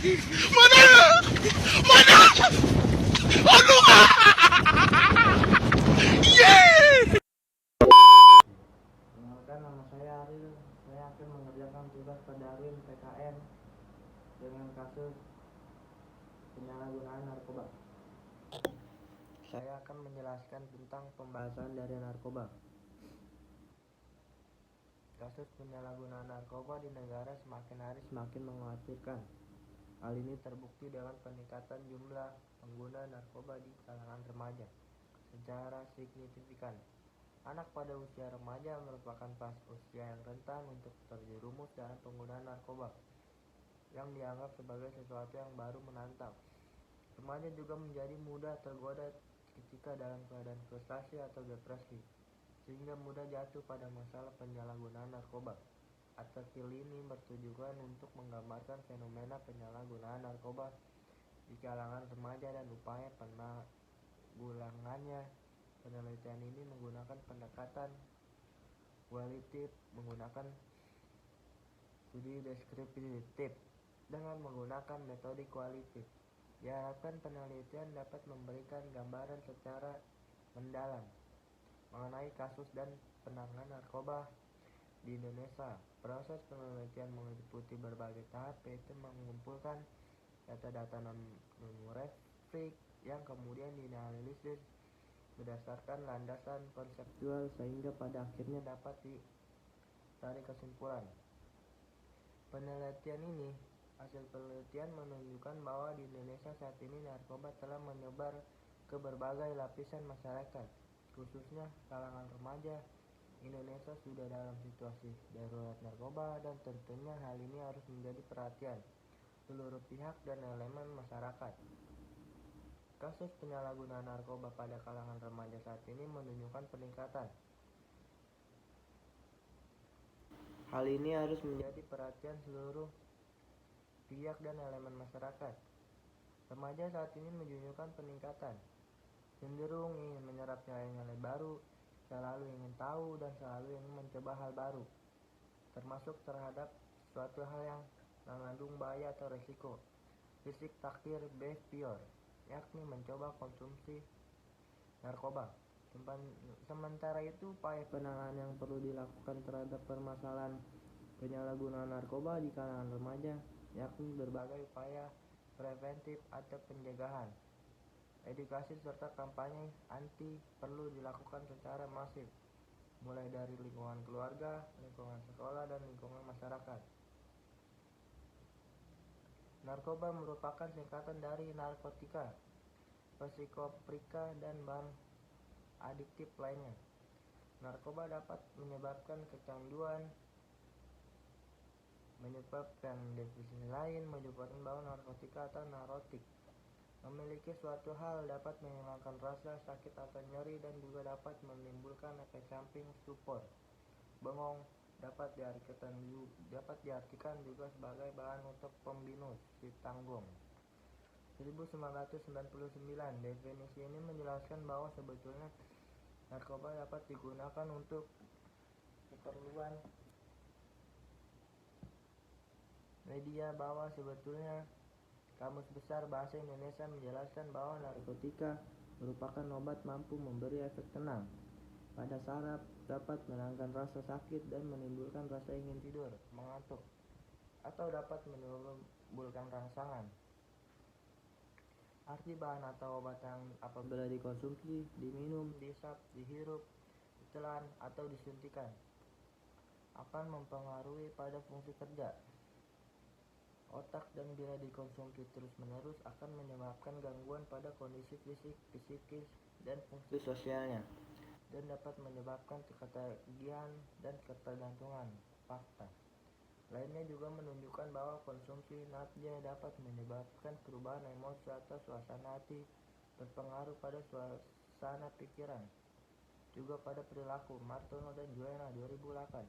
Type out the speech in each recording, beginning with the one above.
Mana? Mana? Aduh! Yeay! Kenalkan, nama saya Ariel. Saya akan mengerjakan tugas Darwin PKN dengan kasus penyalahgunaan narkoba. Saya akan menjelaskan tentang pembahasan dari narkoba. Kasus penyalahgunaan narkoba di negara semakin hari semakin mengkhawatirkan. Hal ini terbukti dengan peningkatan jumlah pengguna narkoba di kalangan remaja secara signifikan. Anak pada usia remaja merupakan usia yang rentan untuk terjerumus dalam penggunaan narkoba yang dianggap sebagai sesuatu yang baru menantang. Remaja juga menjadi mudah tergoda ketika dalam keadaan frustasi atau depresi, sehingga mudah jatuh pada masalah penyalahgunaan narkoba. Artikel ini bertujuan untuk menggambarkan fenomena penyalahgunaan narkoba di kalangan remaja dan upaya penanggulangannya. Penelitian ini menggunakan pendekatan kualitatif menggunakan studi deskriptif dengan menggunakan metode kualitatif. Diharapkan penelitian dapat memberikan gambaran secara mendalam mengenai kasus dan penanganan narkoba di Indonesia. Proses penelitian meliputi berbagai tahap, yaitu mengumpulkan data-data non-numeric yang kemudian dianalisis berdasarkan landasan konseptual sehingga pada akhirnya dapat ditarik kesimpulan. Hasil penelitian menunjukkan bahwa di Indonesia saat ini narkoba telah menyebar ke berbagai lapisan masyarakat, khususnya kalangan remaja. Indonesia sudah dalam situasi darurat narkoba dan tentunya hal ini harus menjadi perhatian seluruh pihak dan elemen masyarakat. Kasus penyalahgunaan narkoba pada kalangan remaja saat ini menunjukkan peningkatan. Hal ini harus menjadi perhatian seluruh pihak dan elemen masyarakat. Remaja saat ini menunjukkan peningkatan, cenderung ingin menyerap nilai-nilai baru, selalu ingin tahu dan selalu ingin mencoba hal baru, termasuk terhadap suatu hal yang mengandung bahaya atau risiko. Fisik takdir behavior, yakni mencoba konsumsi narkoba. Sementara itu, upaya penanganan yang perlu dilakukan terhadap permasalahan penyalahgunaan narkoba di kalangan remaja, yakni berbagai upaya preventif atau pencegahan. Edukasi serta kampanye anti perlu dilakukan secara masif, mulai dari lingkungan keluarga, lingkungan sekolah, dan lingkungan masyarakat. Narkoba merupakan singkatan dari narkotika, psikoprika, dan bahan adiktif lainnya. Narkoba dapat menyebabkan kecanduan, menyebabkan definisi lain menyebutkan bahwa narkotika atau narotik memiliki suatu hal dapat menghilangkan rasa sakit atau nyeri dan juga dapat menimbulkan efek samping stupor, bengong. Dapat diartikan juga sebagai bahan untuk pembinus si tanggung. 1999, definisi ini menjelaskan bahwa sebetulnya narkoba dapat digunakan untuk keperluan media. Bahwa sebetulnya Kamus Besar Bahasa Indonesia menjelaskan bahwa narkotika merupakan obat mampu memberi efek tenang pada saraf, dapat menangkan rasa sakit dan menimbulkan rasa ingin tidur, mengantuk, atau dapat menimbulkan rangsangan. Arti bahan atau obat yang apabila dikonsumsi, diminum, dihisap, dihirup, ditelan, atau disuntikan akan mempengaruhi pada fungsi kerja otak, dan bila dikonsumsi terus-menerus akan menyebabkan gangguan pada kondisi fisik, psikis, dan fungsi sosialnya, dan dapat menyebabkan ketagihan dan ketergantungan. Fakta lainnya juga menunjukkan bahwa konsumsi narkoba dapat menyebabkan perubahan emosi atau suasana hati, berpengaruh pada suasana pikiran, juga pada perilaku. Martono dan Juena 2008.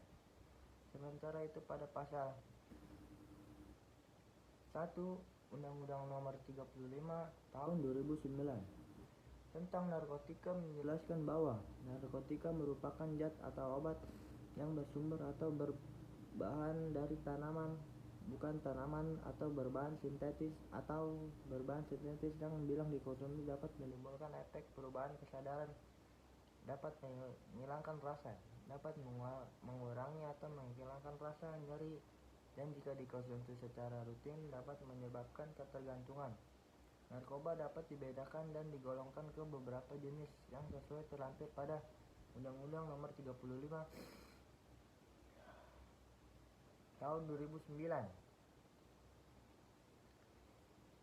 Sementara itu, pada pasal 1 Undang-Undang Nomor 35 Tahun 2009 tentang narkotika menjelaskan bahwa narkotika merupakan zat atau obat yang bersumber atau berbahan dari tanaman bukan tanaman atau berbahan sintetis yang bilang dikonsumsi dapat menimbulkan efek perubahan kesadaran, dapat menghilangkan rasa, dapat mengurangi atau menghilangkan rasa nyeri, dan jika dikonsumsi secara rutin dapat menyebabkan ketergantungan. Narkoba dapat dibedakan dan digolongkan ke beberapa jenis yang sesuai terlampir pada Undang-Undang Nomor 35 Tahun 2009.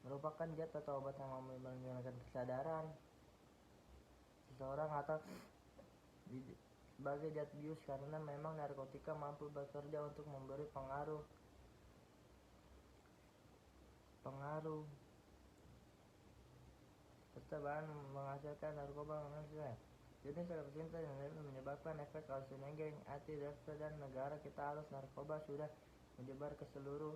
Merupakan zat atau obat yang mampu menghilangkan kesadaran seseorang atau sebagai zat bius, karena memang narkotika mampu bekerja untuk memberi pengaruh serta bahan menghasilkan narkoba menghasilkan jenis narkotika yang menyebabkan efek halusinogen, antidepres, dan negara kita harus narkoba sudah menyebar ke seluruh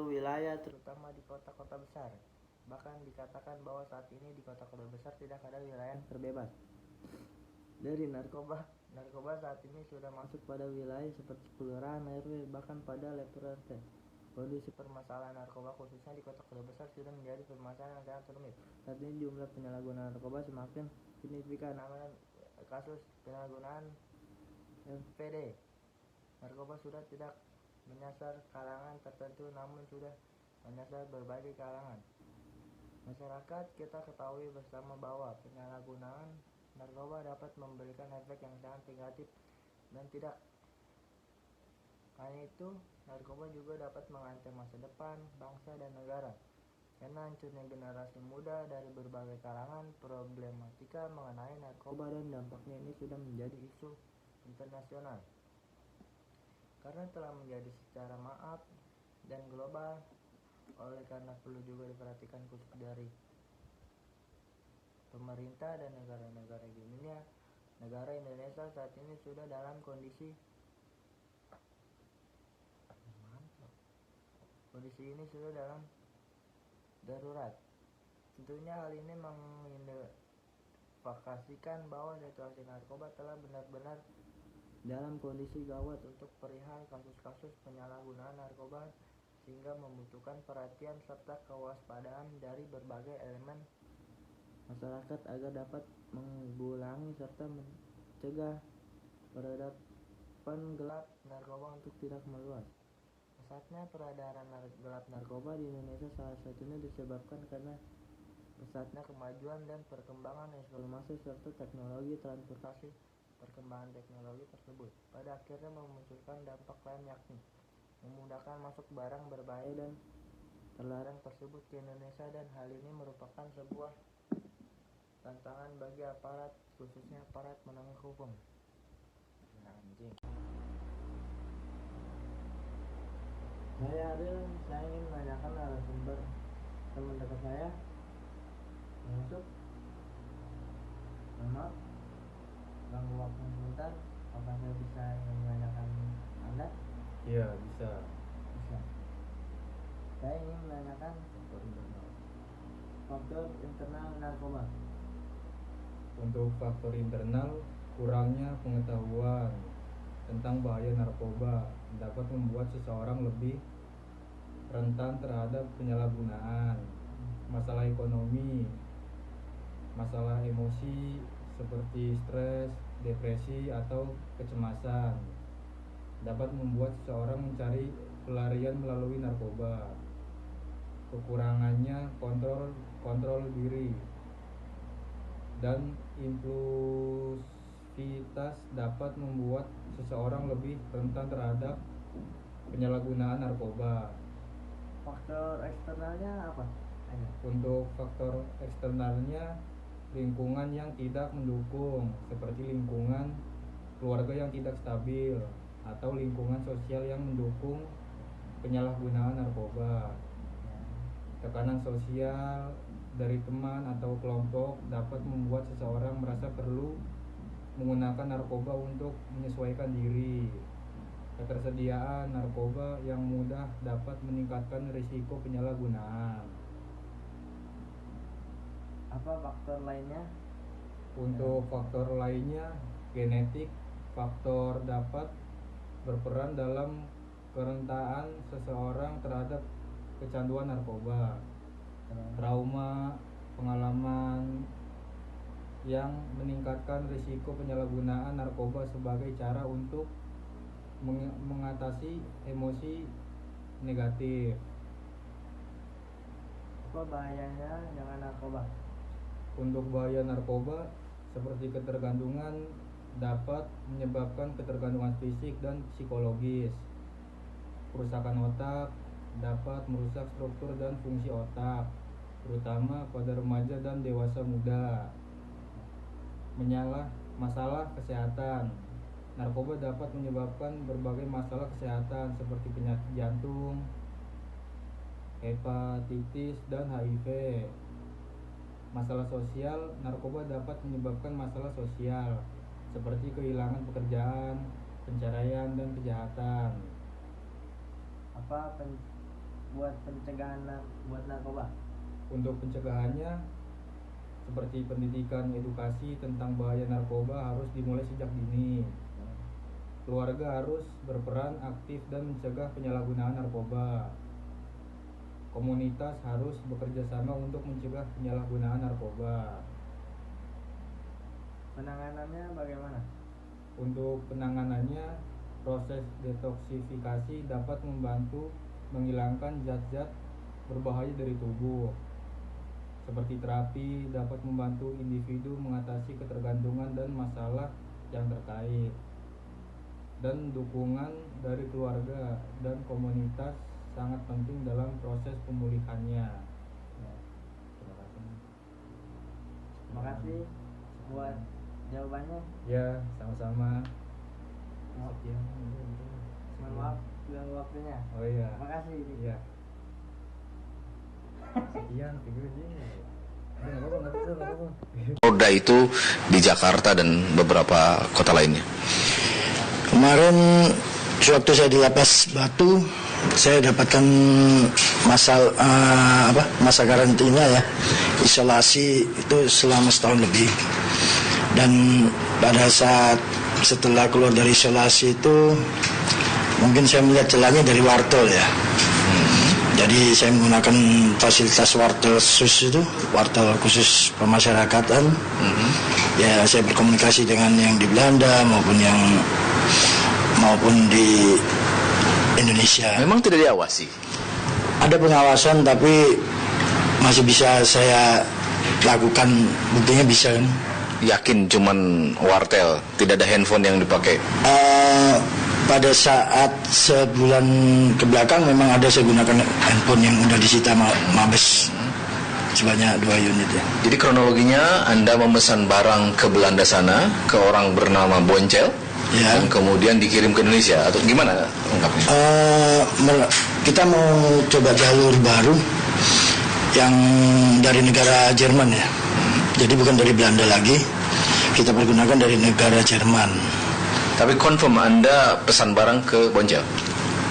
wilayah, terutama di kota-kota besar. Bahkan dikatakan bahwa saat ini di kota-kota besar tidak ada wilayah yang terbebas dari narkoba. Narkoba saat ini sudah masuk pada wilayah seperti kelurahan, RW, bahkan pada level RT. Kondisi permasalahan narkoba khususnya di kota-kota besar sudah menjadi permasalahan yang sangat rumit. Saat ini jumlah penyalahgunaan narkoba semakin signifikan. Namun kasus penyalahgunaan NPD narkoba sudah tidak menyasar kalangan tertentu, namun sudah menyasar berbagai kalangan masyarakat. Kita ketahui bersama bahwa penyalahgunaan narkoba dapat memberikan efek yang sangat negatif dan tidak hanya itu, narkoba juga dapat mengancam masa depan bangsa dan negara. Karena hancurnya generasi muda dari berbagai kalangan, problematika mengenai narkoba dan dampaknya ini sudah menjadi isu internasional. Karena telah menjadi secara maaf dan global, oleh karena perlu juga diperhatikan khusus dari pemerintah dan negara-negara di dunia. Negara Indonesia saat ini sudah dalam kondisi ini sudah dalam darurat. Tentunya hal ini mengindikasikan bahwa situasi narkoba telah benar-benar dalam kondisi gawat untuk perihal kasus-kasus penyalahgunaan narkoba, sehingga membutuhkan perhatian serta kewaspadaan dari berbagai elemen masyarakat agar dapat menanggulangi serta mencegah peradaban gelap narkoba untuk tidak meluas. Pesatnya peredaran gelap narkoba di Indonesia salah satunya disebabkan karena pesatnya kemajuan dan perkembangan informasi serta teknologi transportasi. Perkembangan teknologi tersebut pada akhirnya memunculkan dampak lain, yakni memudahkan masuk barang berbahaya dan terlarang tersebut ke Indonesia, dan hal ini merupakan sebuah tantangan bagi aparat, khususnya aparat penegak hukum. Saya ingin menanyakan narasumber teman dekat saya masuk. Maaf, ganggu waktu sebentar. Apakah saya bisa menanyakan Anda? Iya, bisa. Saya ingin menanyakan faktor internal narkoba. Untuk faktor internal, kurangnya pengetahuan tentang bahaya narkoba dapat membuat seseorang lebih rentan terhadap penyalahgunaan. Masalah ekonomi, masalah emosi seperti stres, depresi, atau kecemasan dapat membuat seseorang mencari pelarian melalui narkoba. Kekurangannya kontrol diri dan impulsivitas dapat membuat seseorang lebih rentan terhadap penyalahgunaan narkoba. Faktor eksternalnya apa? Untuk faktor eksternalnya, lingkungan yang tidak mendukung seperti lingkungan keluarga yang tidak stabil atau lingkungan sosial yang mendukung penyalahgunaan narkoba. Tekanan sosial dari teman atau kelompok dapat membuat seseorang merasa perlu menggunakan narkoba untuk menyesuaikan diri. Ketersediaan narkoba yang mudah dapat meningkatkan risiko penyalahgunaan. Apa faktor lainnya? Untuk faktor lainnya, genetik faktor dapat berperan dalam kerentaan seseorang terhadap kecanduan narkoba, trauma, pengalaman yang meningkatkan risiko penyalahgunaan narkoba sebagai cara untuk mengatasi emosi negatif. Apa bahayanya dengan narkoba? Untuk bahaya narkoba seperti ketergantungan dapat menyebabkan ketergantungan fisik dan psikologis. Kerusakan otak dapat merusak struktur dan fungsi otak, terutama pada remaja dan dewasa muda. Masalah kesehatan. Narkoba dapat menyebabkan berbagai masalah kesehatan seperti penyakit jantung, hepatitis, dan HIV. Masalah sosial. Narkoba dapat menyebabkan masalah sosial seperti kehilangan pekerjaan, penceraian, dan kejahatan. Apa buat pencegahan buat narkoba? Untuk pencegahannya, seperti pendidikan edukasi tentang bahaya narkoba harus dimulai sejak dini. Keluarga harus berperan aktif dan mencegah penyalahgunaan narkoba. Komunitas harus bekerja sama untuk mencegah penyalahgunaan narkoba. Penanganannya bagaimana? Untuk penanganannya, proses detoksifikasi dapat membantu menghilangkan zat-zat berbahaya dari tubuh. Seperti terapi dapat membantu individu mengatasi ketergantungan dan masalah yang terkait. Dan dukungan dari keluarga dan komunitas sangat penting dalam proses pemulihannya. Terima kasih buat jawabannya. Ya, sama-sama. Sekian. Mohon maaf dengan waktunya. Oh iya. Terima kasih. Iya. Sekian, tiga aja. Nggak apa-apa. Roda itu di Jakarta dan beberapa kota lainnya. Kemarin sewaktu saya di Lapas Batu, saya dapatkan masa karantina ya, isolasi itu selama setahun lebih. Dan pada saat setelah keluar dari isolasi itu, mungkin saya melihat celahnya dari wartel ya. Jadi saya menggunakan fasilitas wartel khusus itu, wartel khusus pemasyarakatan. Ya, saya berkomunikasi dengan yang di Belanda maupun di Indonesia. Memang tidak diawasi. Ada pengawasan tapi masih bisa saya lakukan, buktinya bisa kan? Yakin cuman wartel, tidak ada handphone yang dipakai. Pada saat sebulan kebelakang memang ada saya gunakan handphone yang udah disita Mabes sebanyak 2 unit ya. Jadi kronologinya Anda memesan barang ke Belanda sana ke orang bernama Boncel Ya. dan kemudian dikirim ke Indonesia atau gimana ungkapnya? Kita mau coba jalur baru yang dari negara Jerman ya. Jadi bukan dari Belanda lagi, kita pergunakan dari negara Jerman. Tapi confirm Anda pesan barang ke Boncel?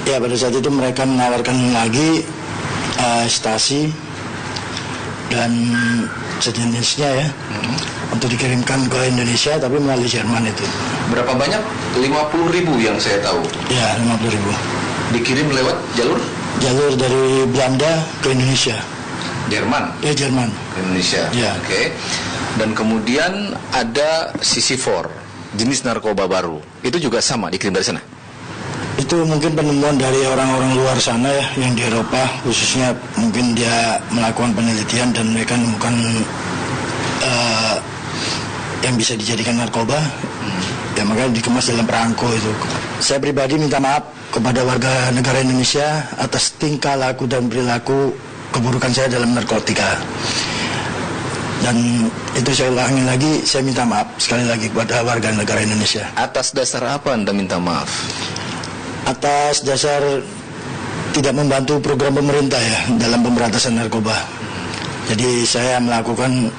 Ya, pada saat itu mereka menawarkan lagi stasi dan sejenisnya ya, untuk dikirimkan ke Indonesia tapi melalui Jerman itu. Berapa banyak? 50.000 yang saya tahu. Ya, 50.000. Dikirim lewat jalur Jalur dari Belanda ke Indonesia. Jerman Ya, Jerman. ke Indonesia. Ya. Oke. Dan kemudian ada CC4, jenis narkoba baru. Itu juga sama dikirim dari sana? Itu mungkin penemuan dari orang-orang luar sana ya, yang di Eropa khususnya, mungkin dia melakukan penelitian dan mereka menemukan yang bisa dijadikan narkoba. Ya, makanya dikemas dalam perangko itu. Saya pribadi minta maaf kepada warga negara Indonesia atas tingkah laku dan perilaku keburukan saya dalam narkotika. Dan itu saya ulangi lagi, saya minta maaf sekali lagi kepada warga negara Indonesia. Atas dasar apa Anda minta maaf? Atas dasar tidak membantu program pemerintah ya dalam pemberantasan narkoba. Jadi saya melakukan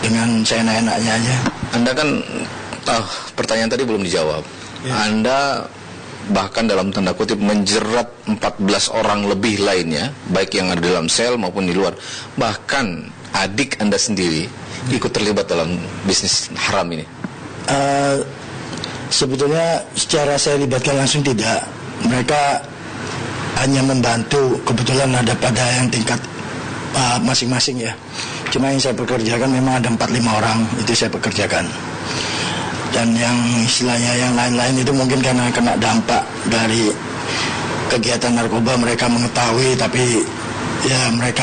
dengan seenak-enaknya aja. Anda kan, pertanyaan tadi belum dijawab. Ya. Anda bahkan dalam tanda kutip menjerat 14 orang lebih lainnya, baik yang ada di dalam sel maupun di luar. Bahkan adik Anda sendiri ikut terlibat dalam bisnis haram ini. Sebetulnya secara saya libatkan langsung tidak, mereka hanya membantu, kebetulan ada pada yang tingkat masing-masing ya. Cuma yang saya pekerjakan memang ada 4-5 orang, itu saya pekerjakan. Dan yang istilahnya yang lain-lain itu mungkin karena kena dampak dari kegiatan narkoba, mereka mengetahui tapi ya mereka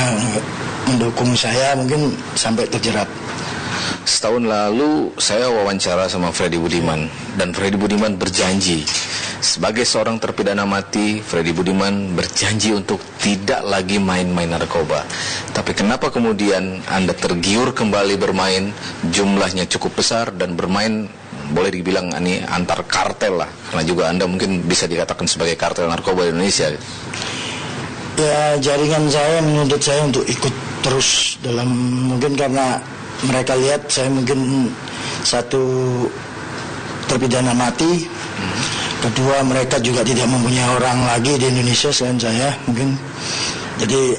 mendukung saya mungkin sampai terjerat. Setahun lalu saya wawancara sama Freddy Budiman, dan Freddy Budiman berjanji sebagai seorang terpidana mati, Freddy Budiman berjanji untuk tidak lagi main-main narkoba. Tapi kenapa kemudian Anda tergiur kembali bermain, jumlahnya cukup besar dan bermain boleh dibilang ini antar kartel lah, karena juga Anda mungkin bisa dikatakan sebagai kartel narkoba di Indonesia. Ya, jaringan saya menuntut saya untuk ikut terus dalam, mungkin karena mereka lihat saya mungkin satu terpidana mati, kedua mereka juga tidak mempunyai orang lagi di Indonesia selain saya mungkin, jadi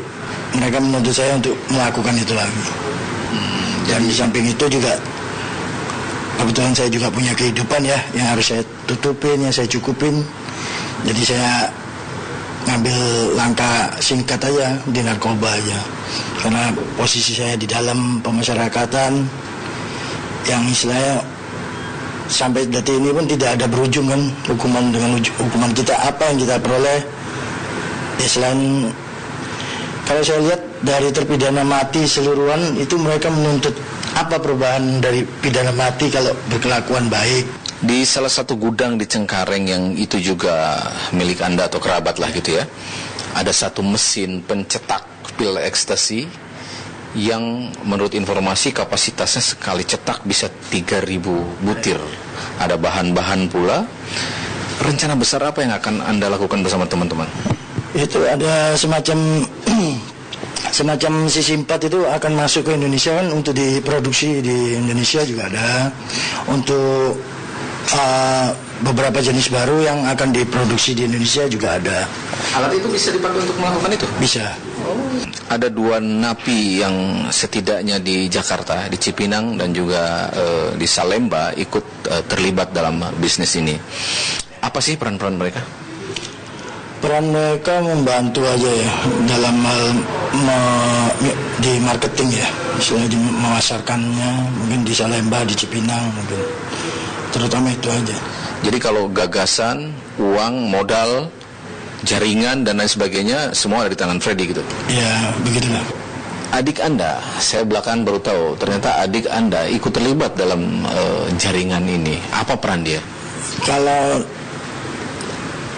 mereka menuntut saya untuk melakukan itu lagi. Dan di samping itu juga kebetulan saya juga punya kehidupan ya yang harus saya tutupin, yang saya cukupin, jadi saya ngambil langkah singkat aja di narkoba aja, karena posisi saya di dalam pemasyarakatan yang istilahnya sampai detik ini pun tidak ada berujung kan hukuman. Dengan hukuman kita apa yang kita peroleh ya, selain kalau saya lihat dari terpidana mati seluruhan itu mereka menuntut apa perubahan dari pidana mati kalau berkelakuan baik. Di salah satu gudang di Cengkareng yang itu juga milik Anda atau kerabat lah gitu ya, ada satu mesin pencetak pil ekstasi yang menurut informasi kapasitasnya sekali cetak bisa 3.000 butir. Ada bahan-bahan pula. Rencana besar apa yang akan Anda lakukan bersama teman-teman? Itu ada semacam sisi 4 itu akan masuk ke Indonesia kan, untuk diproduksi di Indonesia juga ada. Untuk beberapa jenis baru yang akan diproduksi di Indonesia juga ada. Alat itu bisa dipakai untuk melakukan itu? Bisa. Ada 2 napi yang setidaknya di Jakarta, di Cipinang dan juga di Salemba ikut terlibat dalam bisnis ini. Apa sih peran-peran mereka? Peran mereka membantu aja ya dalam hal di marketing ya, misalnya di memasarkannya mungkin di Salemba, di Cipinang mungkin, terutama itu aja. Jadi kalau gagasan, uang, modal, jaringan dan lain sebagainya semua ada di tangan Freddy gitu? Ya begitulah. Adik Anda, saya belakangan baru tahu ternyata adik Anda ikut terlibat dalam jaringan ini. Apa peran dia? Kalau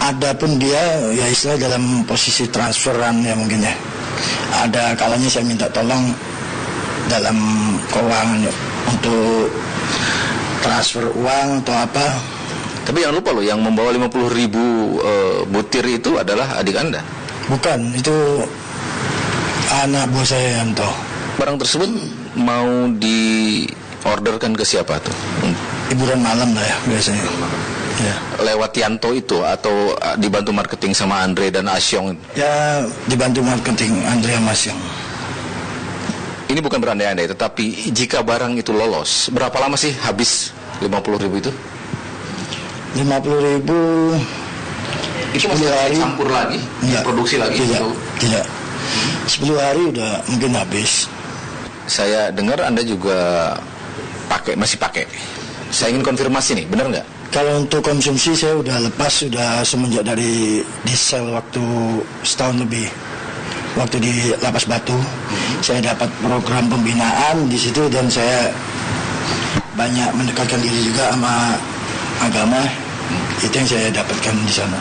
ada pun dia ya istilah dalam posisi transferan ya mungkin ya. Ada kalanya saya minta tolong dalam keuangan ya, untuk transfer uang atau apa. Tapi jangan lupa loh, yang membawa 50.000 butir itu adalah adik Anda. Bukan, itu anak buah saya Yanto. Barang tersebut mau diorderkan ke siapa tuh? Hiburan malam lah ya biasanya. Ya. Lewat Yanto itu atau dibantu marketing sama Andre dan Asyong? Ya dibantu marketing Andre sama Asyong. Ini bukan berandai-andai, tetapi jika barang itu lolos, berapa lama sih habis 50.000 itu? 50.000 Itu 10 hari campur lagi, produksi lagi? Tidak. 10 hari udah mungkin habis. Saya dengar Anda juga masih pakai. Saya ingin konfirmasi nih, benar nggak? Kalau untuk konsumsi saya udah lepas, sudah semenjak dari di sel waktu setahun lebih. Waktu di Lapas Batu, saya dapat program pembinaan di situ dan saya banyak mendekatkan diri juga sama agama. Itu yang saya dapatkan di sana.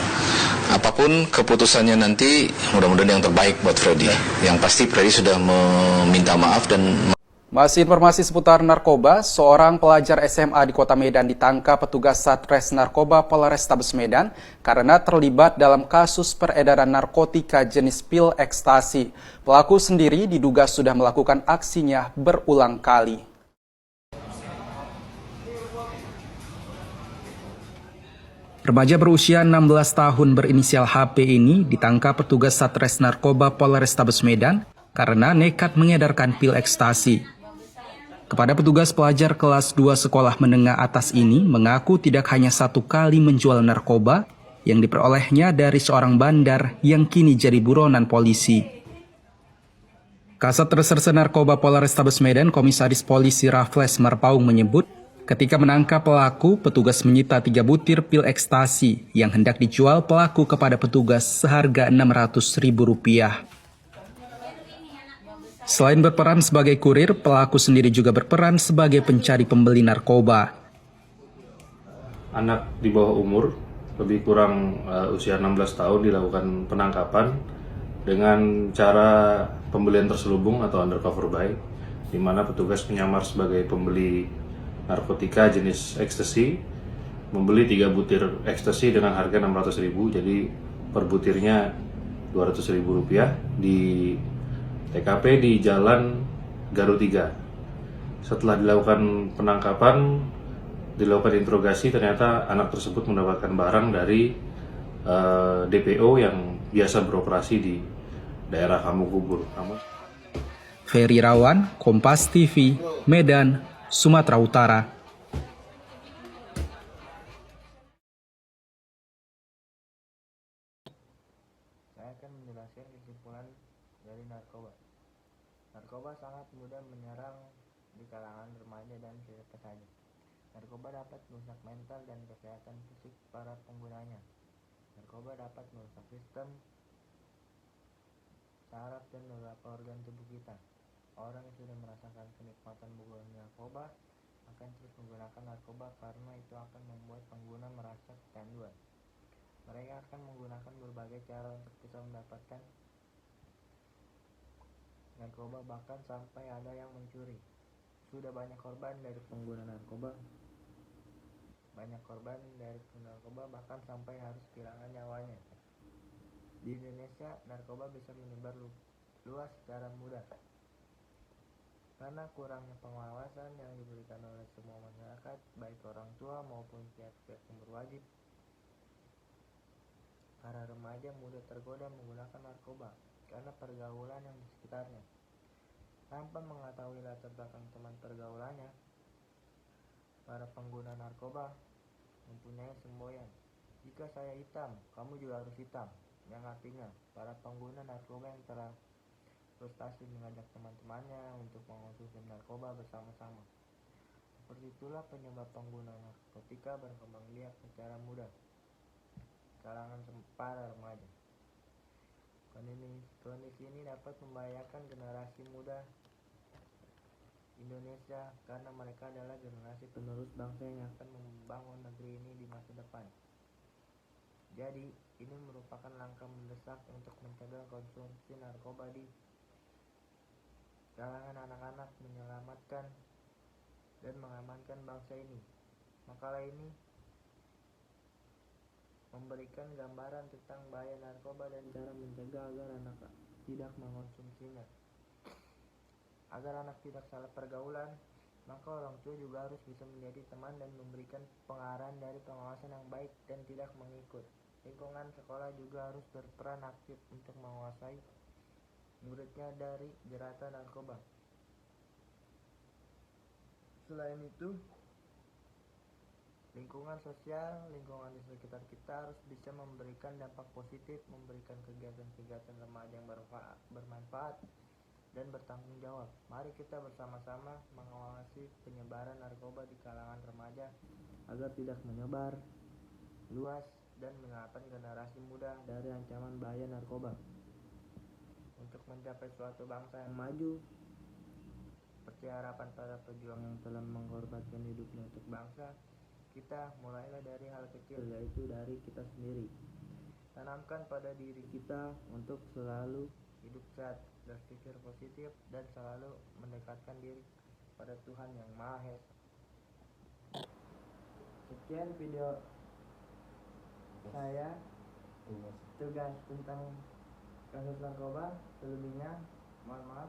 Apapun keputusannya nanti, mudah-mudahan yang terbaik buat Freddy. Yang pasti Freddy sudah meminta maaf dan... Masih informasi seputar narkoba, seorang pelajar SMA di Kota Medan ditangkap petugas Satres Narkoba Polrestabes Medan karena terlibat dalam kasus peredaran narkotika jenis pil ekstasi. Pelaku sendiri diduga sudah melakukan aksinya berulang kali. Remaja berusia 16 tahun berinisial HP ini ditangkap petugas Satres Narkoba Polrestabes Medan karena nekat mengedarkan pil ekstasi. Kepada petugas, pelajar kelas 2 sekolah menengah atas ini mengaku tidak hanya satu kali menjual narkoba, yang diperolehnya dari seorang bandar yang kini jadi buronan polisi. Kasat Reserse Narkoba Polrestabes Medan, Komisaris Polisi Raffles Marpaung menyebut, ketika menangkap pelaku, petugas menyita 3 butir pil ekstasi yang hendak dijual pelaku kepada petugas seharga Rp600.000. Selain berperan sebagai kurir, pelaku sendiri juga berperan sebagai pencari pembeli narkoba. Anak di bawah umur, lebih kurang usia 16 tahun dilakukan penangkapan dengan cara pembelian terselubung atau undercover buy, di mana petugas menyamar sebagai pembeli narkotika jenis ekstasi, membeli 3 butir ekstasi dengan harga Rp600.000, jadi per butirnya Rp200.000 di TKP di Jalan Garu 3. Setelah dilakukan penangkapan, dilakukan interogasi, ternyata anak tersebut mendapatkan barang dari DPO yang biasa beroperasi di daerah Kampung Kubur. Ferry Rawan, Kompas TV, Medan, Sumatera Utara. Saya akan menjelaskan kesimpulan dari narkoba. Narkoba sangat mudah menyerang di kalangan remaja dan siapa saja. Narkoba dapat merusak mental dan kesehatan fisik para penggunanya. Narkoba dapat merusak sistem saraf dan beberapa organ tubuh kita. Orang yang sudah merasakan kenikmatan menggunakan narkoba akan terus menggunakan narkoba karena itu akan membuat pengguna merasa kecanduan. Mereka akan menggunakan berbagai cara untuk bisa mendapatkan narkoba, bahkan sampai ada yang mencuri. Sudah banyak korban dari pengguna narkoba. Bahkan sampai harus kehilangan nyawanya. Di Indonesia, narkoba bisa menyebar luas secara mudah karena kurangnya pengawasan yang diberikan oleh semua masyarakat, baik orang tua maupun pihak-pihak yang berwajib. Para remaja mudah tergoda menggunakan narkoba karena pergaulan yang di sekitarnya. Tanpa mengetahui latar belakang teman pergaulannya, para pengguna narkoba mempunyai semboyan. Jika saya hitam, kamu juga harus hitam. Yang artinya, para pengguna narkoba yang frustasi mengajak teman-temannya untuk mengonsumsi narkoba bersama-sama. Seperti itulah penyebab pengguna narkotika berkembang biak secara mudah kalangan para remaja. Kondisi ini dapat membahayakan generasi muda Indonesia karena mereka adalah generasi penerus bangsa yang akan membangun negeri ini di masa depan. Jadi, ini merupakan langkah mendesak untuk mencegah konsumsi narkoba di kalangan anak-anak, menyelamatkan dan mengamankan bangsa ini. Makalah ini memberikan gambaran tentang bahaya narkoba dan cara mencegah agar anak tidak mengonsumsinya. Agar anak tidak salah pergaulan, maka orang tua juga harus bisa menjadi teman dan memberikan pengarahan dari pengawasan yang baik dan tidak mengikut. Lingkungan sekolah juga harus berperan aktif untuk menguasai muridnya dari jeratan narkoba. Selain itu, lingkungan sosial, lingkungan di sekitar kita harus bisa memberikan dampak positif, memberikan kegiatan-kegiatan remaja yang bermanfaat dan bertanggung jawab. Mari kita bersama-sama mengawasi penyebaran narkoba di kalangan remaja agar tidak menyebar luas dan menyelamatkan generasi muda dari ancaman bahaya narkoba. Untuk mencapai suatu bangsa yang maju, seperti harapan para pejuang yang telah mengorbankan hidupnya untuk bangsa, kita mulailah dari hal kecil, yaitu dari kita sendiri. Tanamkan pada diri kita untuk selalu hidup sehat, berpikir positif, dan selalu mendekatkan diri pada Tuhan Yang Maha Esa. Sekian video saya tugas tentang kasus narkoba. Selebihnya mohon maaf.